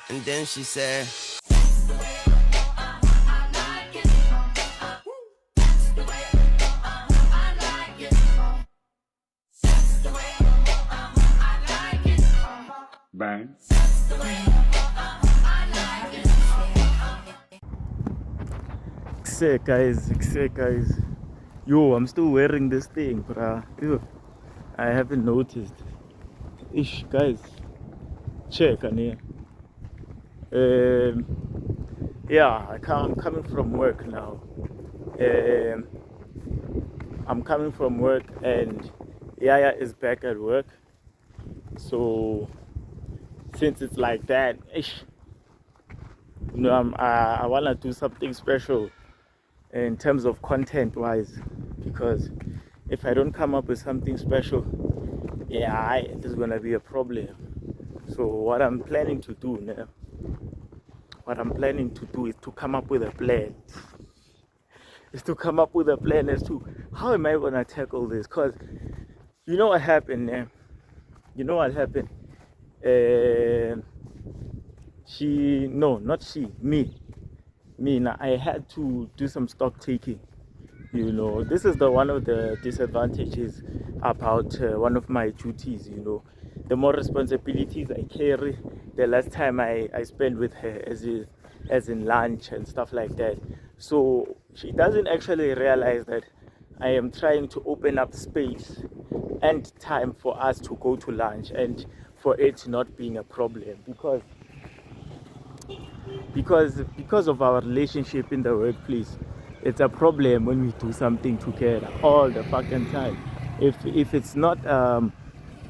And then she said, Bang. Sick guys. Yo, I'm still wearing this thing, bruh. Yo, I haven't noticed. Ish, guys. Check, Ania. Yeah, I'm coming from work now. Um, I'm coming from work and Yaya is back at work. So since it's like that, ish, I wanna do something special in terms of content-wise, because if I don't come up with something special, yeah, there's gonna be a problem. So what I'm planning to do now, is to come up with a plan. Is to come up with a plan as to how am I gonna tackle this? Cause you know what happened, man. You know what happened. Uh, not she, me. Now I had to do some stock taking. You know, this is the one of the disadvantages about one of my duties. You know, the more responsibilities I carry, the less time I spend with her, as in lunch and stuff like that. So she doesn't actually realize that I am trying to open up space and time for us to go to lunch and for it not being a problem, because of our relationship in the workplace. It's a problem when we do something together all the fucking time. If it's not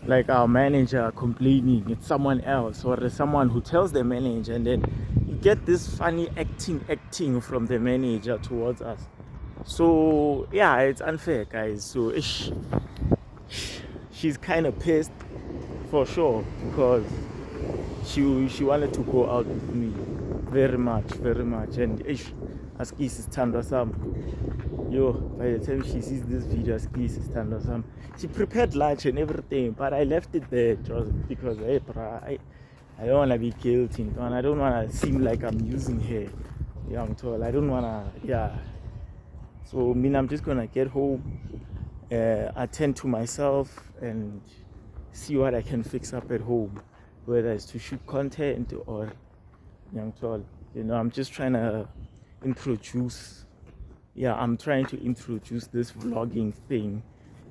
like our manager complaining, it's someone else, or it's someone who tells the manager, and then you get this funny acting from the manager towards us. So yeah, it's unfair, guys. So she's kind of pissed for sure, because she wanted to go out with me very much, and askis is tanda sam. Yo, by the time she sees this video, askis is tanda sam. She prepared lunch and everything, but I left it there just because hey, I don't want to be guilty, and I don't want to seem like I'm using her. Yeah, I'm told I don't want to. Yeah, so I'm just gonna get home, attend to myself, and see what I can fix up at home, whether it's to shoot content or young tall. You know, I'm just trying to introduce. Yeah, I'm trying to introduce this vlogging thing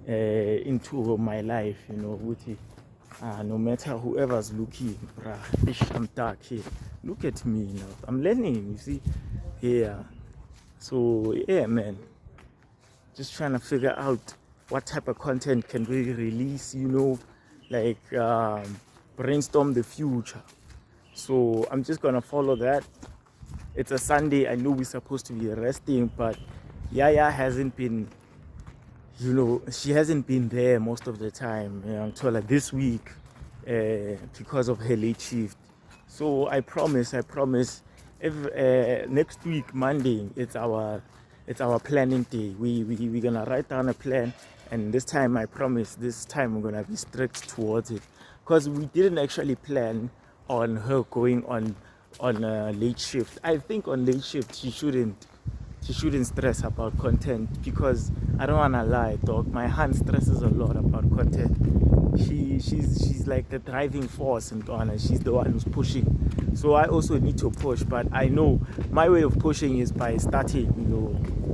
into my life. You know, with it. No matter whoever's looking, bruh, I'm dark here. Look at me now. I'm learning. You see, yeah. So yeah, man. Just trying to figure out what type of content can we release. You know, like brainstorm the future. So I'm just gonna follow that. It's a Sunday. I know we're supposed to be resting, but Yaya hasn't been, she hasn't been there most of the time, until like this week, because of her late shift. So I promise, if next week Monday, it's our planning day. We're gonna write down a plan, and this time I promise, this time we're gonna be strict towards it, because we didn't actually plan on her going on a late shift. I think on late shift she shouldn't stress about content, because I don't wanna lie, dog. My hand stresses a lot about content. She's like the driving force in Ghana. She's the one who's pushing. So I also need to push, but I know my way of pushing is by starting.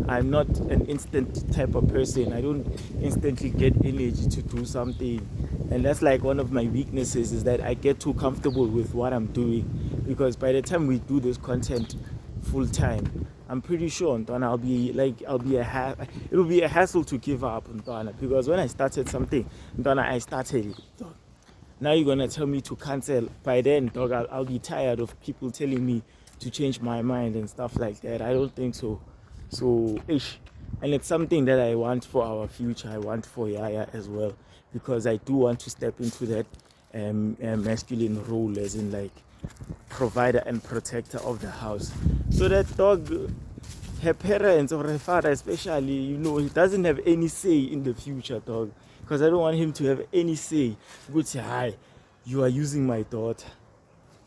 I'm not an instant type of person. I don't instantly get energy to do something, and that's like one of my weaknesses, is that I get too comfortable with what I'm doing, because by the time we do this content full time, I'm pretty sure it'll be a hassle to give up, because when I started something, I started it. Now you're gonna tell me to cancel. By then, dog, I'll be tired of people telling me to change my mind and stuff like that. I don't think so. So, and it's something that I want for our future. I want for Yaya as well, because I do want to step into that masculine role, as in like provider and protector of the house. So that dog, her parents or her father especially, he doesn't have any say in the future, dog. Because I don't want him to have any say. Good, hi, you are using my daughter.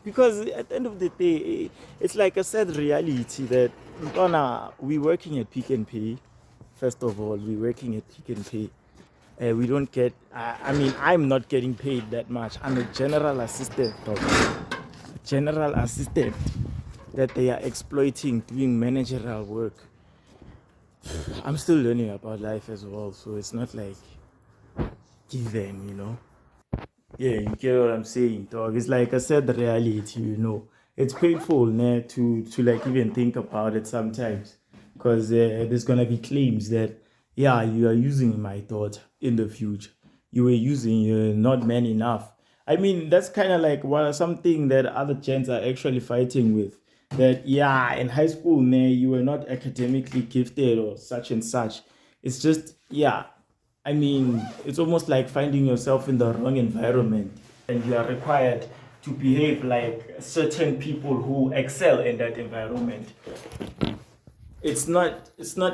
because at the end of the day, it's like a sad reality that we're working at Pick and Pay. First of all, we're working at Pick and Pay. We don't get, I mean, I'm not getting paid that much. I'm a general assistant, dog. General assistant that they are exploiting doing managerial work. I'm still learning about life as well, so it's not like given. Yeah, you get what I'm saying, dog. It's like I said, the reality. It's painful, to like even think about it sometimes, because there's gonna be claims that yeah, you are using my daughter in the future. You were using not man enough. I mean, that's kind of like something that other gents are actually fighting with. That yeah, in high school, man, you were not academically gifted or such and such. It's just yeah, I mean, it's almost like finding yourself in the wrong environment and you are required to behave like certain people who excel in that environment. It's not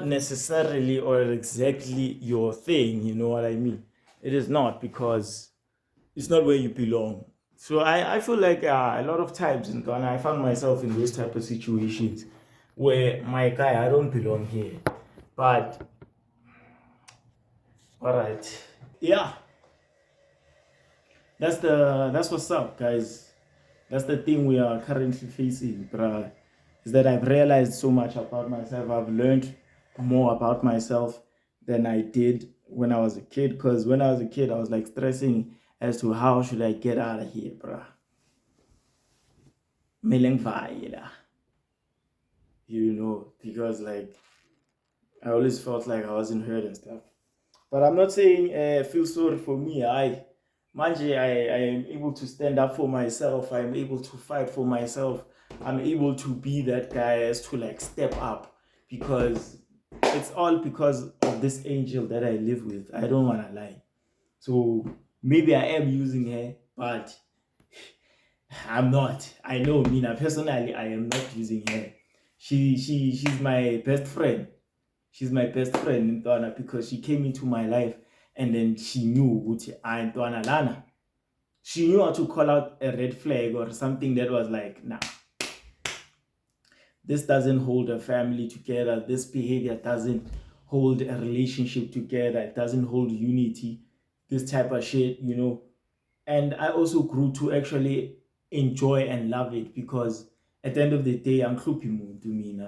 necessarily or exactly your thing, you know what I mean? It is not, because it's not where you belong. So I feel like a lot of times in Ghana I found myself in those type of situations where my guy, I don't belong here. But all right. Yeah, that's what's up, guys. That's the thing we are currently facing, bruh. Is that I've realized so much about myself. I've learned more about myself than I did when I was a kid. Because when I was a kid, I was like stressing as to how should I get out of here, bruh. Meleng vaila, because like I always felt like I wasn't heard and stuff. But I'm not saying feel sorry for me. I am able to stand up for myself. I'm able to fight for myself. I'm able to be that guy as to like step up, because it's all because of this angel that I live with. I don't want to lie. So maybe I am using her, but I'm not. I know, Mina, personally, I am not using her. She's my best friend. She's my best friend in Ntwana, because she came into my life and then she knew Uti I Ntwana Lana. She knew how to call out a red flag or something that was like, nah, this doesn't hold a family together. This behavior doesn't hold a relationship together. It doesn't hold unity. This type of shit. And I also grew to actually enjoy and love it, because at the end of the day, I'm to me.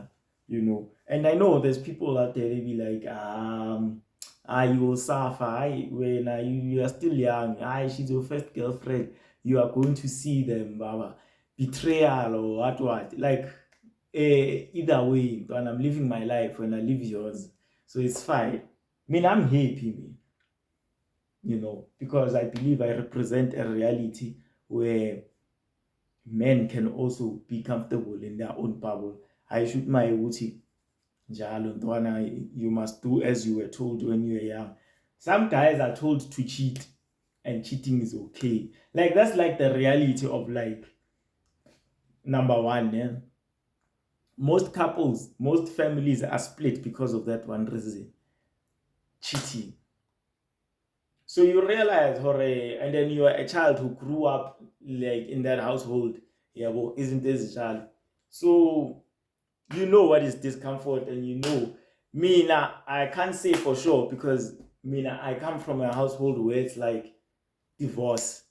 And I know there's people out there, they be like, you will suffer, when you are still young, she's your first girlfriend, you are going to see them, baba, betrayal or what, like, either way, when I'm living my life, when I live yours, so it's fine. I mean, I'm happy, me because I believe I represent a reality where men can also be comfortable in their own bubble. I shoot my wuti, Jalo Ntwana, you must do as you were told when you were young. Some guys are told to cheat, and cheating is okay. Like, that's like the reality of like, number one, yeah? Most couples, most families are split because of that one reason: cheating. So you realize, hore, and then you are a child who grew up like in that household. Yeah, well, isn't this child? So you know what is discomfort, and me now. I can't say for sure, because me now, I come from a household where it's like divorce.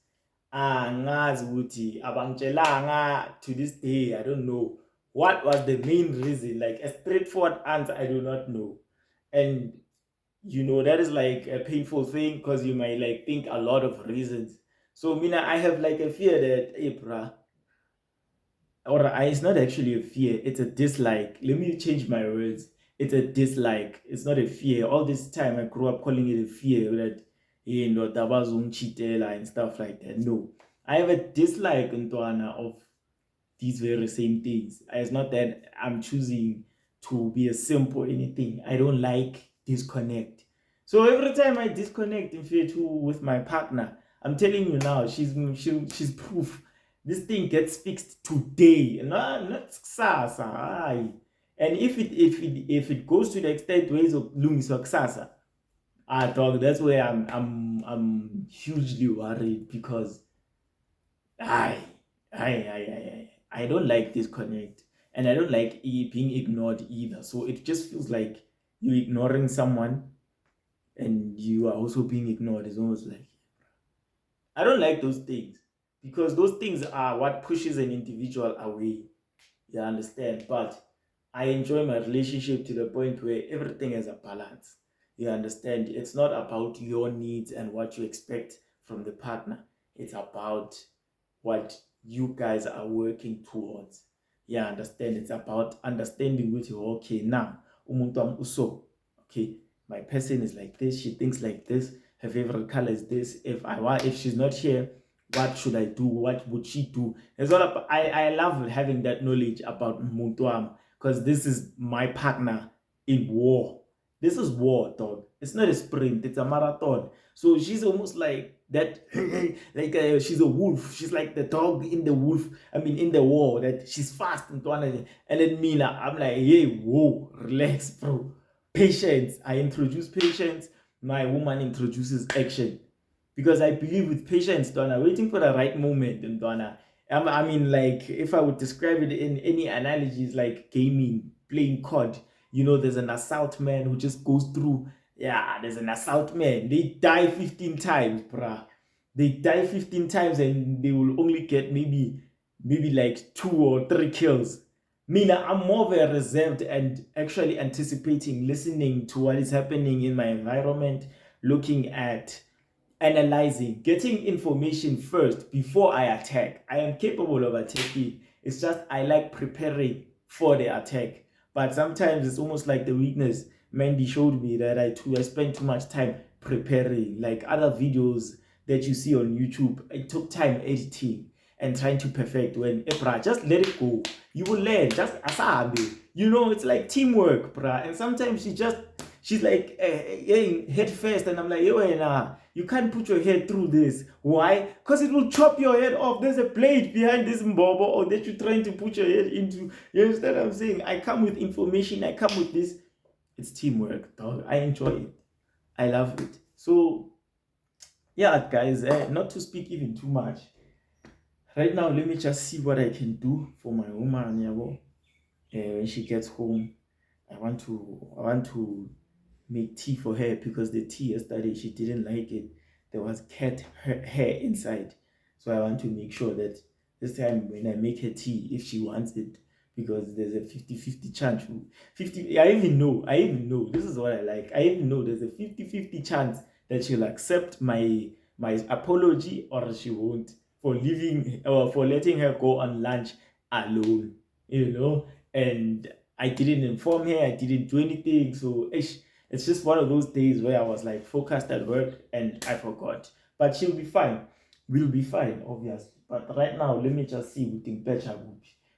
Ngazi ukuthi abangitshelanga to this day. I don't know what was the main reason. Like a straightforward answer, I do not know. And that is like a painful thing, because you might like think a lot of reasons. So Mina, I have like a fear that April, or it's not actually a fear, it's a dislike. Let me change my words. It's a dislike. It's not a fear. All this time I grew up calling it a fear that tabazung chitela and stuff like that. No. I have a dislike, Ntwana, of these very same things. It's not that I'm choosing to be a simple anything. I don't like disconnect. So every time I disconnect in fear too with my partner, I'm telling you now, she's proof. This thing gets fixed today, not kusasa. Aye. And if it goes to the extent ways of lungiswa kusasa, dog, that's where I'm hugely worried, because aye. I don't like disconnect, and I don't like being ignored either. So it just feels like you're ignoring someone and you are also being ignored. It's almost like I don't like those things because those things are what pushes an individual away. You understand? But I enjoy my relationship to the point where everything has a balance. You understand? It's not about your needs and what you expect from the partner. It's about what you guys are working towards. Yeah, understand? It's about understanding with you. Okay, now, umuntu wami uso. Okay, my person is like this. She thinks like this. Her favorite color is this. If she's not here, what should I do? What would she do? It's all about, I love having that knowledge about Muntuam because this is my partner in war. This is war, dog. It's not a sprint, it's a marathon. So she's almost like that, like she's a wolf. She's like the dog in the wolf, in the war, that she's fast and then me, I'm like, hey, whoa, relax, bro. Patience. I introduce patience. My woman introduces action because I believe with patience, Donna, waiting for the right moment, and Donna. Like if I would describe it in any analogies, like gaming, playing COD. There's an assault man who just goes through. Yeah, there's an assault man. They die 15 times, bruh. They die 15 times and they will only get maybe like 2 or 3 kills. Mina, I'm more of a reserved and actually anticipating, listening to what is happening in my environment, looking at analyzing, getting information first before I attack. I am capable of attacking. It's just I like preparing for the attack. But sometimes it's almost like the weakness. Mandy showed me that I spend too much time preparing. Like other videos that you see on YouTube, I took time editing and trying to perfect. When bruh, just let it go. You will learn. Just asabi. It's like teamwork, bruh. And sometimes she's like, hey, head first, and I'm like, yo, nah, you can't put your head through this. Why? Because it will chop your head off. There's a blade behind this mbobo or that you're trying to put your head into. You understand what I'm saying? I come with information. I come with this. It's teamwork, dog. I enjoy it. I love it. So, yeah, guys, not to speak even too much. Right now, let me just see what I can do for my woman, yabo. When she gets home, I want to make tea for her because the tea yesterday she didn't like it. There was cat hair inside, so I want to make sure that this time when I make her tea, if she wants it, because there's a 50-50 chance. 50. I even know. This is what I like. I even know there's a 50-50 chance that she'll accept my apology or she won't for leaving or for letting her go on lunch alone. And I didn't inform her. I didn't do anything. So it's just one of those days where I was like focused at work and I forgot. But she'll be fine. We'll be fine, obviously. But right now, let me just see with better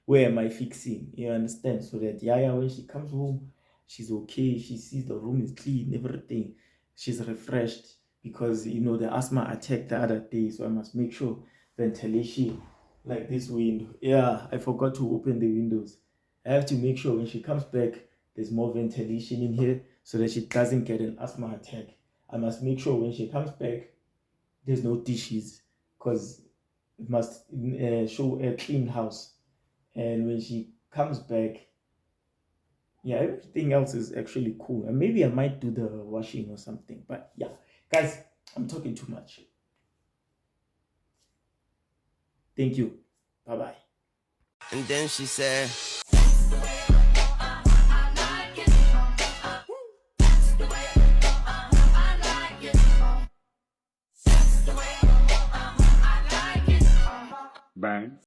where am I fixing? You understand? So that Yaya, when she comes home, she's okay. She sees the room is clean, everything. She's refreshed because the asthma attacked the other day. So I must make sure ventilation, like this window. Yeah, I forgot to open the windows. I have to make sure when she comes back, there's more ventilation in here so that she doesn't get an asthma attack. I must make sure when she comes back, there's no dishes because it must show a clean house. And when she comes back, yeah, everything else is actually cool. And maybe I might do the washing or something. But yeah, guys, I'm talking too much. Thank you. Bye bye. And then she said, Bang.